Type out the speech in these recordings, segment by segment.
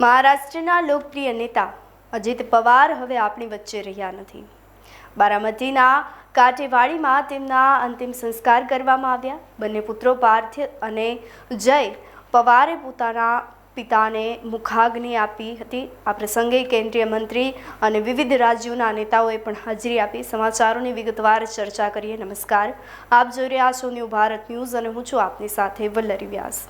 મહારાષ્ટ્રના લોકપ્રિય નેતા અજીત પવાર હવે આપણી વચ્ચે રહ્યા નથી। બારામતીના કાટેવાડીમાં તેમના અંતિમ સંસ્કાર કરવામાં આવ્યા। બંને પુત્રો પાર્થ અને જય પવારે પોતાના પિતાને મુખાગ્નિ આપી હતી। આ પ્રસંગે કેન્દ્રીય મંત્રી અને વિવિધ રાજ્યોના નેતાઓએ પણ હાજરી આપી। સમાચારોની વિગતવાર ચર્ચા કરીએ। નમસ્કાર, આપ જોઈ રહ્યા છો ન્યૂ ભારત ન્યૂઝ અને હું છું આપની સાથે વલ્લરી વ્યાસ।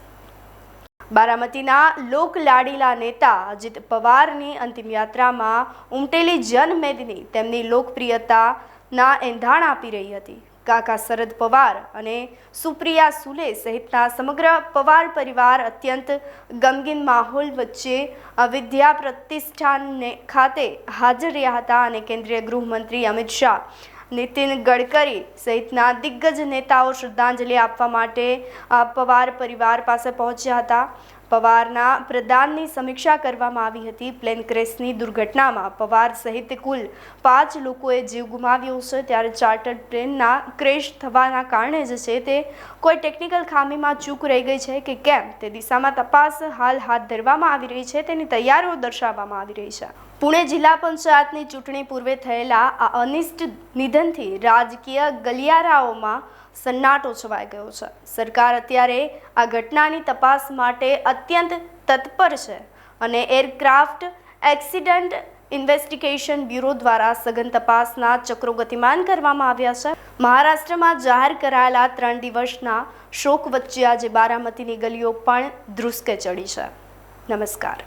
બારામતીના લોકલાડીલા નેતા અજીત પવારની અંતિમ યાત્રામાં ઉમટેલી જનમેદની તેમની લોકપ્રિયતાના એંધાણ આપી રહી હતી। કાકા શરદ પવાર અને સુપ્રિયા સુલે સહિતના સમગ્ર પવાર પરિવાર અત્યંત ગમગીન માહોલ વચ્ચે વિદ્યા પ્રતિષ્ઠાન ખાતે હાજર રહ્યા હતા અને કેન્દ્રીય ગૃહમંત્રી અમિત શાહ, નીતિન ગડકરી સહિતના દિગ્ગજ નેતાઓ શ્રદ્ધાંજલિ આપવા માટે પવાર પરિવાર પાસે પહોંચ્યા હતા। પવારના પ્રદાનની સમીક્ષા કરવામાં આવી હતી। પ્લેન ક્રેશની દુર્ઘટનામાં પવાર સહિત કુલ 5 લોકોએ જીવ ગુમાવ્યો છે। ત્યારે ચાર્ટર્ડ પ્લેનના ક્રેશ થવાના કારણે જ છે તે કોઈ ટેકનિકલ ખામીમાં ચૂક રહી ગઈ છે કે કેમ તે દિશામાં તપાસ હાલ હાથ ધરવામાં આવી રહી છે। તેની તૈયારીઓ દર્શાવવામાં આવી રહી છે। પુણે જિલ્લા પંચાયતની ચૂંટણી પૂર્વે થયેલા આ અનિષ્ટ નિધનથી રાજકીય ગલિયારાઓમાં સન્નાટો છવાઈ ગયો છે। સરકાર અત્યારે આ ઘટનાની તપાસ માટે અત્યંત તત્પર છે અને એરક્રાફ્ટ એક્સિડન્ટ ઇન્વેસ્ટિગેશન બ્યુરો દ્વારા સઘન તપાસના ચક્રો ગતિમાન કરવામાં આવ્યા છે। મહારાષ્ટ્રમાં જાહેર કરાયેલા 3 દિવસના શોક વચ્ચે આજે બારામતીની ગલીઓ પણ ધ્રુસકે ચડી છે। નમસ્કાર।